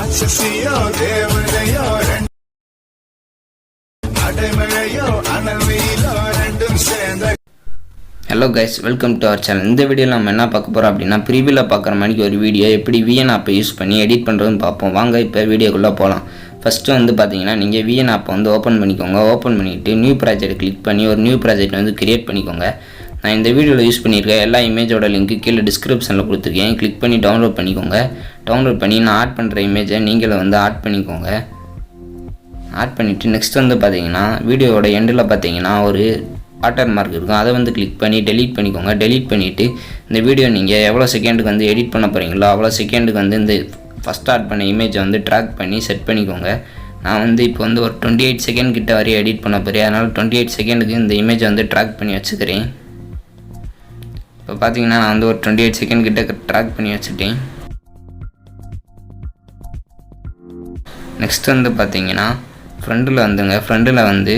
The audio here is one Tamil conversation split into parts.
ராட்சசியோ தேவதையோ அடைமழையோ அனல்வெயிலோ ரெண்டும் சேர்ந்த. Hello guys, welcome to our channel. இந்த வீடியோவில் நம்ம என்ன பார்க்க போகிறோம் அப்படின்னா, ப்ரீவியூவில் பார்க்குற மாதிரி ஒரு வீடியோ எப்படி விஎன் ஆப்பை யூஸ் பண்ணி எடிட் பண்ணுறதுன்னு பார்ப்போம். வாங்க இப்போ வீடியோக்குள்ளே போகலாம். ஃபஸ்ட்டு வந்து பார்த்தீங்கன்னா, நீங்கள் விஎன் ஆப்பை வந்து ஓப்பன் பண்ணிக்கோங்க. ஓப்பன் பண்ணிவிட்டு நியூ ப்ராஜெக்ட் கிளிக் பண்ணி ஒரு நியூ ப்ராஜெக்ட் வந்து கிரியேட் பண்ணிக்கோங்க. நான் இந்த வீடியோவில் யூஸ் பண்ணியிருக்கேன் எல்லா இமேஜோட லிங்க்கு கீழே டிஸ்கிரிப்ஷனில் கொடுத்துருக்கேன். கிளிக் பண்ணி டவுன்லோட் பண்ணிக்கோங்க. டவுன்லோட் பண்ணி நான் ஆட் பண்ணுற இமேஜை நீங்களும் வந்து ஆட் பண்ணிக்கோங்க. ஆட் பண்ணிவிட்டு நெக்ஸ்ட் வந்து பார்த்தீங்கன்னா, வீடியோவோட எண்டில் பார்த்தீங்கன்னா ஒரு வாட்டர் மார்க் இருக்கும். அதை வந்து கிளிக் பண்ணி டெலீட் பண்ணிக்கோங்க. டெலீட் பண்ணிவிட்டு இந்த வீடியோ நீங்கள் எவ்வளோ செகண்டுக்கு வந்து எடிட் பண்ண போகிறீங்களோ அவ்வளோ செகண்டுக்கு வந்து இந்த ஃபஸ்ட் ஆட் பண்ண இமேஜை வந்து ட்ராக் பண்ணி செட் பண்ணிக்கோங்க. நான் வந்து இப்போ வந்து ஒரு 28 செகண்ட் கிட்ட வரையும் எடிட் பண்ண போகிறேன். அதனால் 28 செகண்டுக்கு இந்த இமேஜை வந்து ட்ராக் பண்ணி வச்சுக்கிறேன். இப்போ பார்த்தீங்கன்னா நான் வந்து ஒரு 28 செகண்ட் கிட்ட ட்ராக் பண்ணி வச்சுட்டேன். நெக்ஸ்ட் வந்து பார்த்தீங்கன்னா ஃப்ரண்டில் வந்துங்க. ஃப்ரண்டில் வந்து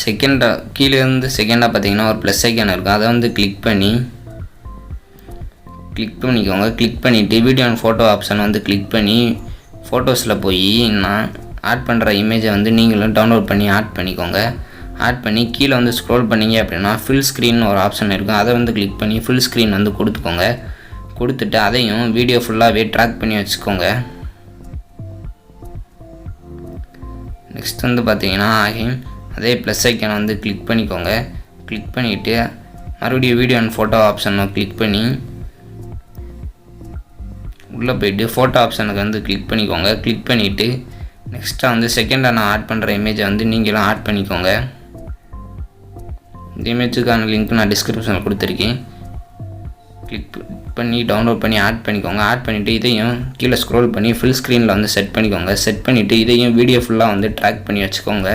செகண்டாக கீழே இருந்து செகண்டாக பார்த்தீங்கன்னா ஒரு ப்ளஸ் ஐக்கான் இருக்கும். அதை வந்து கிளிக் பண்ணிக்கோங்க. கிளிக் பண்ணிவிட்டு வீடியோ அண்ட் ஃபோட்டோ ஆப்ஷன் வந்து கிளிக் பண்ணி ஃபோட்டோஸில் போய் நான் ஆட் பண்ணுற இமேஜை வந்து நீங்களும் டவுன்லோட் பண்ணி ஆட் பண்ணிக்கோங்க. ஆட் பண்ணி கீழே வந்து ஸ்க்ரோல் பண்ணிங்க அப்படின்னா ஃபுல் ஸ்க்ரீன் ஒரு ஆப்ஷன் இருக்கும். அதை வந்து கிளிக் பண்ணி ஃபுல் ஸ்க்ரீன் வந்து கொடுத்துக்கோங்க. கொடுத்துட்டு அதையும் வீடியோ ஃபுல்லாகவே ட்ராக் பண்ணி வச்சுக்கோங்க. நெக்ஸ்ட் வந்து பார்த்தீங்கன்னா அதே ப்ளஸ் ஐக்கானை வந்து கிளிக் பண்ணிக்கோங்க. கிளிக் பண்ணிவிட்டு மறுபடியும் வீடியோ அண்ட் ஃபோட்டோ ஆப்ஷனை கிளிக் பண்ணி உள்ளே போய்ட்டு ஃபோட்டோ ஆப்ஷனுக்கு வந்து கிளிக் பண்ணிக்கோங்க. கிளிக் பண்ணிவிட்டு நெக்ஸ்ட்டாக வந்து செகண்டாக நான் ஆட் பண்ணுற இமேஜை வந்து நீங்களும் ஆட் பண்ணிக்கோங்க. இந்த இமேஜுக்கான லிங்க் நான் டிஸ்கிரிப்ஷனில் கொடுத்துருக்கேன். கிளிக் பண்ணி டவுன்லோட் பண்ணி ஆட் பண்ணிக்கோங்க. ஆட் பண்ணிவிட்டு இதையும் கீழே ஸ்க்ரோல் பண்ணி ஃபுல் ஸ்க்ரீனில் வந்து செட் பண்ணிக்கோங்க. செட் பண்ணிவிட்டு இதையும் வீடியோ ஃபுல்லாக வந்து ட்ராக் பண்ணி வச்சுக்கோங்க.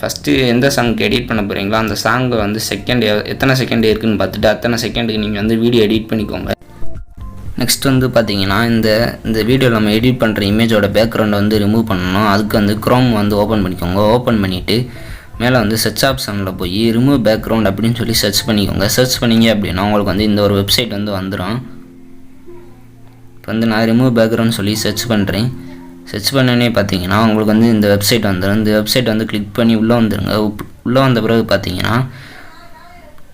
ஃபஸ்ட்டு எந்த சாங்க்கு எடிட் பண்ண போகிறீங்களோ அந்த சாங்கை வந்து செகண்ட் எத்தனை செகண்ட் இருக்குதுன்னு பார்த்துட்டு அத்தனை செகண்டுக்கு நீங்கள் வந்து வீடியோ எடிட் பண்ணிக்கோங்க. நெக்ஸ்ட் வந்து பார்த்தீங்கன்னா இந்த வீடியோவில் நம்ம எடிட் பண்ணுற இமேஜோட பேக்ரவுண்டை வந்து ரிமூவ் பண்ணணும். அதுக்கு வந்து க்ரோம் வந்து ஓப்பன் பண்ணிக்கோங்க. ஓப்பன் பண்ணிவிட்டு மேலே வந்து சர்ச் ஆப்ஷனில் போய் ரிமூவ் பேக்ரவுண்ட் அப்படின்னு சொல்லி சர்ச் பண்ணிக்கோங்க. சர்ச் பண்ணிங்க அப்படின்னா உங்களுக்கு வந்து இந்த ஒரு வெப்சைட் வந்து வந்துடும். இப்போ வந்து நான் ரிமூவ் பேக்ரவுண்ட் சொல்லி சர்ச் பண்ணுறேன். சர்ச் பண்ணனே பார்த்தீங்கன்னா உங்களுக்கு வந்து இந்த வெப்சைட் வந்துடும். இந்த வெப்சைட் வந்து கிளிக் பண்ணி உள்ளே வந்துடுங்க. உள்ளே வந்த பிறகு பார்த்தீங்கன்னா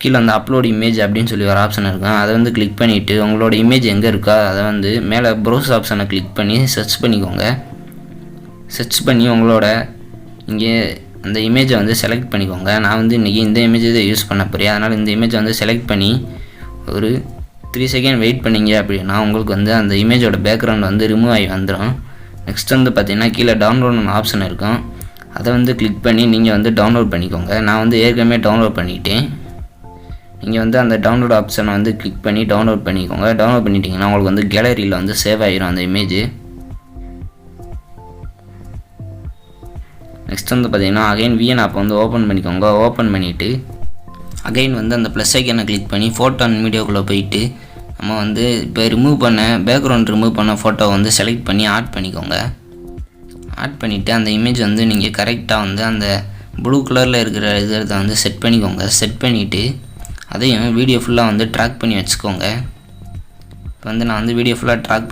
கீழே வந்து அப்லோட் இமேஜ் அப்படின்னு சொல்லி ஒரு ஆப்ஷன் இருக்கும். அதை வந்து கிளிக் பண்ணிவிட்டு உங்களோட இமேஜ் எங்கே இருக்கோ அதை வந்து மேலே ப்ரௌஸ் ஆப்ஷனை கிளிக் பண்ணி சர்ச் பண்ணிக்கோங்க. சர்ச் பண்ணி உங்களோட இங்கே அந்த இமேஜை வந்து செலக்ட் பண்ணிக்கோங்க. நான் வந்து இன்றைக்கி இந்த இமேஜை தான் யூஸ் பண்ண போகிறேன். அதனால் இந்த இமேஜை வந்து செலக்ட் பண்ணி ஒரு 3 செகண்ட் வெயிட் பண்ணிங்க அப்படின்னா உங்களுக்கு வந்து அந்த இமேஜோட பேக்ரவுண்ட் வந்து ரிமூவ் ஆகி வந்துடும். நெக்ஸ்ட் வந்து பார்த்திங்கன்னா கீழே டவுன்லோட் ஆப்ஷன் இருக்கும். அதை வந்து கிளிக் பண்ணி நீங்கள் வந்து டவுன்லோட் பண்ணிக்கோங்க. நான் வந்து ஏற்கனவே டவுன்லோட் பண்ணிட்டேன். நீங்கள் வந்து அந்த டவுன்லோட் ஆப்ஷனை வந்து கிளிக் பண்ணி டவுன்லோட் பண்ணிக்கோங்க. டவுன்லோட் பண்ணிட்டீங்கன்னா உங்களுக்கு வந்து கேலரியில் வந்து சேவ் ஆகிரும் அந்த இமேஜ். நெக்ஸ்ட் வந்து பார்த்திங்கன்னா அகைன் விஎன் ஆப்பை வந்து ஓப்பன் பண்ணிக்கோங்க. ஓப்பன் பண்ணிவிட்டு அகைன் வந்து அந்த ப்ளஸ் ஐக்கானை கிளிக் பண்ணி ஃபோட்டோ அண்ட் வீடியோக்குள்ளே போயிட்டு நம்ம வந்து இப்போ பேக்ரவுண்ட் ரிமூவ் பண்ண ஃபோட்டோ வந்து செலக்ட் பண்ணி ஆட் பண்ணிக்கோங்க. ஆட் பண்ணிவிட்டு அந்த இமேஜ் வந்து நீங்கள் கரெக்டாக வந்து அந்த ப்ளூ கலரில் இருக்கிற இதை வந்து செட் பண்ணிக்கோங்க. செட் பண்ணிவிட்டு அதையும் வீடியோ ஃபுல்லாக வந்து ட்ராக் பண்ணி வச்சுக்கோங்க. இப்போ வந்து நான் வந்து வீடியோ ஃபுல்லாக ட்ராக்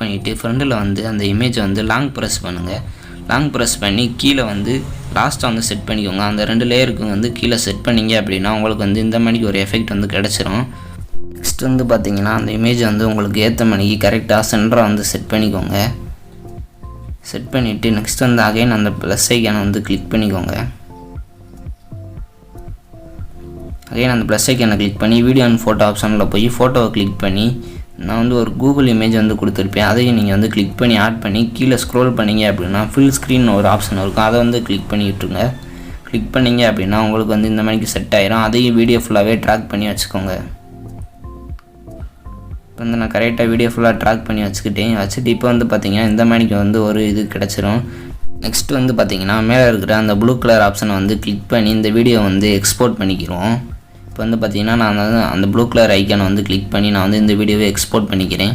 பண்ணிவிட்டு ஃப்ரண்டில் வந்து அந்த இமேஜை வந்து லாங் ப்ரெஸ் பண்ணுங்கள். லாங் ப்ரெஸ் பண்ணி கீழே வந்து லாஸ்ட்டாக வந்து செட் பண்ணிக்கோங்க. அந்த 2 லேயருக்கு வந்து கீழே செட் பண்ணிங்க அப்படின்னா உங்களுக்கு வந்து இந்த மாதிரிக்கு ஒரு எஃபெக்ட் வந்து கிடச்சிரும். நெக்ஸ்ட் வந்து பார்த்தீங்கன்னா அந்த இமேஜ் வந்து உங்களுக்கு ஏற்ற மணிக்கு கரெக்டாக சென்டராக வந்து செட் பண்ணிக்கோங்க. செட் பண்ணிவிட்டு நெக்ஸ்ட் வந்து அகைன் அந்த ப்ளஸ் ஐக்கானை வந்து கிளிக் பண்ணிக்கோங்க. அகைன் அந்த ப்ளஸ் ஐக்கானை கிளிக் பண்ணி வீடியோ அண்ட் ஃபோட்டோ ஆப்ஷனில் போய் ஃபோட்டோவை கிளிக் பண்ணி நான் வந்து ஒரு கூகுள் இமேஜ் வந்து கொடுத்துருப்பேன். அதையும் நீங்கள் வந்து கிளிக் பண்ணி ஆட் பண்ணி கீழே ஸ்க்ரோல் பண்ணிங்க அப்படின்னா ஃபுல் ஸ்க்ரீன் ஒரு ஆப்ஷன் இருக்கும். அதை வந்து கிளிக் பண்ணி விட்டுருங்க. கிளிக் பண்ணிங்க அப்படின்னா உங்களுக்கு வந்து இந்த மாதிரிக்கு செட் ஆகிரும். அதையும் வீடியோ ஃபுல்லாகவே ட்ராக் பண்ணி வச்சுக்கோங்க. இப்போ வந்து நான் கரெக்டாக வீடியோ ஃபுல்லாக ட்ராக் பண்ணி வச்சுட்டு இப்போ வந்து பார்த்திங்கன்னா இந்த மாதிரிக்கு வந்து ஒரு இது கிடச்சிரும். நெக்ஸ்ட் வந்து பார்த்திங்கன்னா மேலே இருக்கிற அந்த ப்ளூ கலர் ஆப்ஷனை வந்து கிளிக் பண்ணி இந்த வீடியோ வந்து எக்ஸ்போர்ட் பண்ணிக்கிறோம். இப்போ வந்து பார்த்திங்கன்னா நான் வந்து அந்த ப்ளூ கலர் ஐக்கானை வந்து கிளிக் பண்ணி நான் வந்து இந்த வீடியோவை எக்ஸ்போர்ட் பண்ணிக்கிறேன்.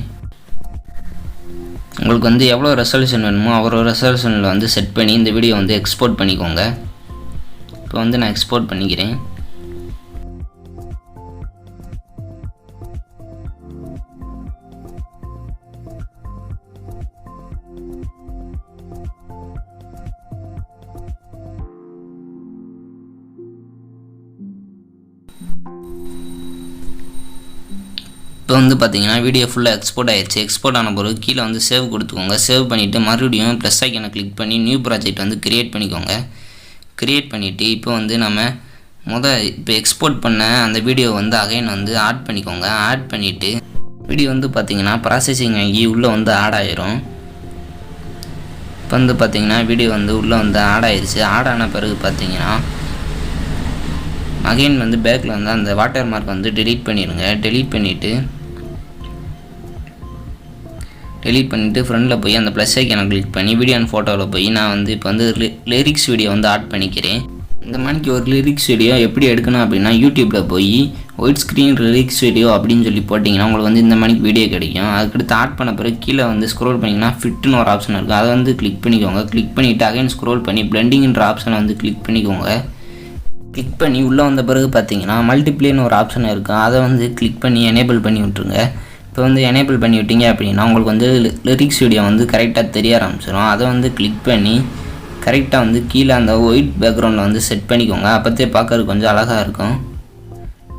உங்களுக்கு வந்து எவ்வளோ ரெசல்யூஷன் வேணுமோ அவ்வளோ ரெசல்யூஷனில் வந்து செட் பண்ணி இந்த வீடியோ வந்து எக்ஸ்போர்ட் பண்ணிக்கோங்க. இப்போ வந்து நான் எக்ஸ்போர்ட் பண்ணிக்கிறேன். இப்போ வந்து பார்த்தீங்கன்னா வீடியோ ஃபுல்லாக எக்ஸ்போர்ட் ஆயிடுச்சு. எக்ஸ்போர்ட் ஆன பிறகு கீழே வந்து சேவ் கொடுத்துக்கோங்க. சேவ் பண்ணிவிட்டு மறுபடியும் ப்ளஸ் ஐக்கனை கிளிக் பண்ணி நியூ ப்ராஜெக்ட் வந்து கிரியேட் பண்ணிக்கோங்க. கிரியேட் பண்ணிவிட்டு இப்போ வந்து நம்ம இப்போ எக்ஸ்போர்ட் பண்ண அந்த வீடியோ வந்து அகைன் வந்து ஆட் பண்ணிக்கோங்க. ஆட் பண்ணிவிட்டு வீடியோ வந்து பார்த்தீங்கன்னா ப்ராசஸிங் ஆகி உள்ளே வந்து ஆட் ஆயிரும். இப்போ வந்து பார்த்தீங்கன்னா வீடியோ வந்து உள்ளே வந்து ஆட் ஆயிடுச்சு. ஆட் ஆன பிறகு பார்த்தீங்கன்னா அகைன் வந்து பேக்கில் வந்து அந்த வாட்டர் மார்க் வந்து டெலீட் பண்ணிடுங்க. டெலீட் பண்ணிவிட்டு ஃப்ரண்டில் போய் அந்த ப்ளஸ் ஐக்கனை கிளிக் பண்ணி வீடியோ அண்ட் ஃபோட்டோவில் போய் நான் வந்து இப்போ வந்து லிரிக்ஸ் வீடியோ வந்து ஆட் பண்ணிக்கிறேன். இந்த மாதிரிக்கு ஒரு லிரிக்ஸ் வீடியோ எப்படி எடுக்கணும் அப்படின்னா யூடியூப்பில் போய் ஒயிட் ஸ்க்ரீன் லிரிக்ஸ் வீடியோ அப்படின்னு சொல்லி போட்டிங்கன்னா உங்களுக்கு வந்து இந்த மாதிரிக்கு வீடியோ கிடைக்கும். அதுக்கடுத்து ஆட் பண்ண பிறகு கீழே வந்து ஸ்க்ரோல் பண்ணிங்கன்னா ஃபிட்டுன்னு ஒரு ஆப்ஷன் இருக்குது. அதை வந்து கிளிக் பண்ணிக்கோங்க. கிளிக் பண்ணிவிட்டு அகைன் ஸ்க்ரோல் பண்ணி பிளெண்டிங்ன்ற ஆப்ஷனை வந்து கிளிக் பண்ணிக்கோங்க. கிளிக் பண்ணி உள்ளே வந்த பிறகு பார்த்தீங்கன்னா மல்டிப்ளேன்னு ஒரு ஆப்ஷன் இருக்குது. அதை வந்து கிளிக் பண்ணி எனேபிள் பண்ணி விட்ருங்க. இப்போ வந்து எனேபிள் பண்ணி விட்டீங்க அப்படின்னா உங்களுக்கு வந்து லிரிக்ஸ் வீடியோ வந்து கரெக்டாக தெரிய ஆரம்பிச்சிடும். அதை வந்து கிளிக் பண்ணி கரெக்டாக வந்து கீழே அந்த ஒயிட் பேக்ரவுண்டில் வந்து செட் பண்ணிக்கோங்க. அப்போத்தே பார்க்கறதுக்கு கொஞ்சம் அழகாக இருக்கும்.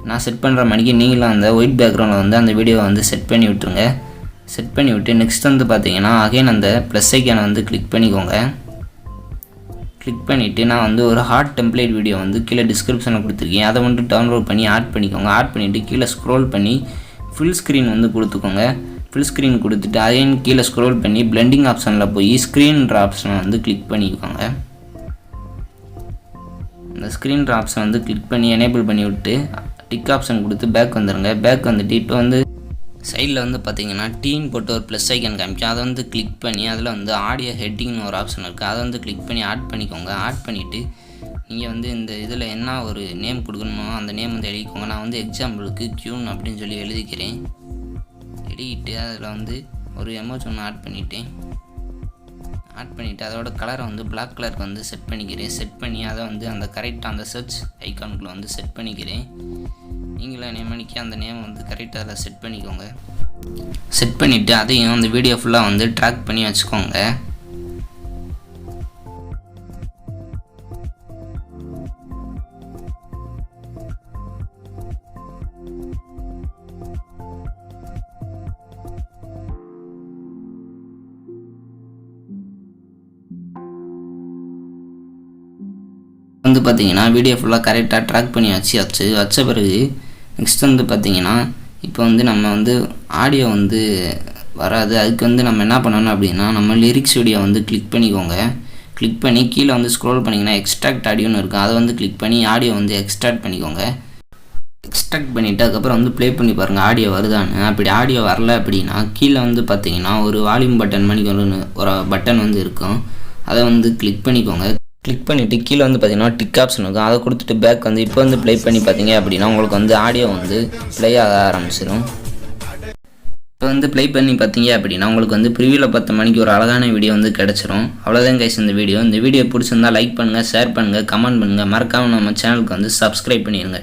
நான் செட் பண்ணுற மணிக்கு நீங்களும் அந்த ஒயிட் பேக்ரவுண்டில் வந்து அந்த வீடியோவை வந்து செட் பண்ணி விட்டுருங்க. செட் பண்ணி விட்டு நெக்ஸ்ட் வந்து பார்த்தீங்கன்னா அகைன் அந்த ப்ளஸ் ஐக்கானை வந்து கிளிக் பண்ணிக்கோங்க. கிளிக் பண்ணிவிட்டு நான் வந்து ஒரு ஹார்ட் டெம்ப்ளேட் வீடியோ வந்து கீழே டிஸ்கிரிப்ஷனில் கொடுத்துருக்கேன். அதை வந்து டவுன்லோட் பண்ணி ஆட் பண்ணிக்கோங்க. ஆட் பண்ணிவிட்டு கீழே ஸ்க்ரோல் பண்ணி ஃபுல் ஸ்க்ரீன் வந்து கொடுத்துக்கோங்க. ஃபுல் ஸ்க்ரீன் கொடுத்துட்டு அதையும் கீழே ஸ்க்ரோல் பண்ணி பிளெண்டிங் ஆப்ஷனில் போய் ஸ்க்ரீன்ற ஆப்ஷனை வந்து கிளிக் பண்ணிக்கோங்க. அந்த ஸ்க்ரீன்ற ஆப்ஷனை வந்து கிளிக் பண்ணி எனேபிள் பண்ணி விட்டு டிக் ஆப்ஷன் கொடுத்து பேக் வந்துடுங்க. பேக் வந்துட்டு இப்போ வந்து சைடில் வந்து பார்த்தீங்கன்னா டீன் போட்டு ஒரு ப்ளஸ் ஐக்கன் காமிக்கும். அதை வந்து கிளிக் பண்ணி அதில் வந்து ஆடியோ ஹெட்டிங்னு ஒரு ஆப்ஷன் இருக்குது. அதை வந்து கிளிக் பண்ணி ஆட் பண்ணிக்கோங்க. ஆட் பண்ணிவிட்டு நீங்கள் வந்து இந்த இதில் என்ன ஒரு நேம் கொடுக்கணுமோ அந்த நேம் வந்து எழுதிக்கோங்க. நான் வந்து எக்ஸாம்பிளுக்கு க்யூன் அப்படின்னு சொல்லி எழுதிக்கிறேன். எழுதிட்டு அதில் வந்து ஒரு எமோஜ் ஒன்று ஆட் பண்ணிவிட்டு அதோட கலரை வந்து பிளாக் கலருக்கு வந்து செட் பண்ணிக்கிறேன். செட் பண்ணி அதை வந்து அந்த கரெக்டாக அந்த சர்ச் ஐக்கானுக்குள்ளே வந்து செட் பண்ணிக்கிறேன். நீங்களும் நேமணிக்கு அந்த நேம் வந்து கரெக்டாக அதில் செட் பண்ணிக்கோங்க. செட் பண்ணிவிட்டு அதையும் அந்த வீடியோ ஃபுல்லாக வந்து ட்ராக் பண்ணி வச்சுக்கோங்க. வந்து பார்த்தீங்கன்னா வீடியோ ஃபுல்லாக கரெக்டாக ட்ராக் பண்ணி வச்ச பிறகு நெக்ஸ்ட் வந்து பார்த்தீங்கன்னா இப்போ வந்து நம்ம வந்து ஆடியோ வந்து வராது. அதுக்கு வந்து நம்ம என்ன பண்ணணும் அப்படின்னா நம்ம லிரிக்ஸ் வீடியோ வந்து கிளிக் பண்ணிக்கோங்க. கிளிக் பண்ணி கீழே வந்து ஸ்க்ரோல் பண்ணிங்கன்னா எக்ஸ்ட்ராக்ட் ஆடியோன்னு இருக்கும். அதை வந்து கிளிக் பண்ணி ஆடியோ வந்து எக்ஸ்ட்ராக்ட் பண்ணிக்கோங்க. எக்ஸ்ட்ராக்ட் பண்ணிவிட்டு அதுக்கப்புறம் வந்து ப்ளே பண்ணி பாருங்கள் ஆடியோ வருதான்னு. அப்படி ஆடியோ வரல அப்படின்னா கீழே வந்து பார்த்தீங்கன்னா ஒரு வால்யூம் பட்டன் மணிக்கு ஒரு பட்டன் வந்து இருக்கும். அதை வந்து கிளிக் பண்ணிக்கோங்க. கிளிக் பண்ணிவிட்டு கீழே வந்து பார்த்தீங்கன்னா டிக் ஆப்ஷன் இருக்கும். அதை கொடுத்துட்டு பேக் வந்து இப்போ வந்து ப்ளே பண்ணி பார்த்தீங்க அப்படின்னா உங்களுக்கு வந்து ஆடியோ வந்து ப்ளே ஆக ஆரம்பிச்சிடும். இப்போ வந்து ப்ளே பண்ணி பார்த்தீங்க அப்படின்னா உங்களுக்கு வந்து ப்ரிவியூவில் 10 மணிக்கு ஒரு அழகான வீடியோ வந்து கிடச்சிரும். அவ்வளோதான் கைஸ் இந்த வீடியோ பிடிச்சிருந்தால் லைக் பண்ணுங்கள், ஷேர் பண்ணுங்கள், கமெண்ட் பண்ணுங்கள். மறக்காமல் நம்ம சேனலுக்கு வந்து சப்ஸ்கிரைப் பண்ணிடுங்க.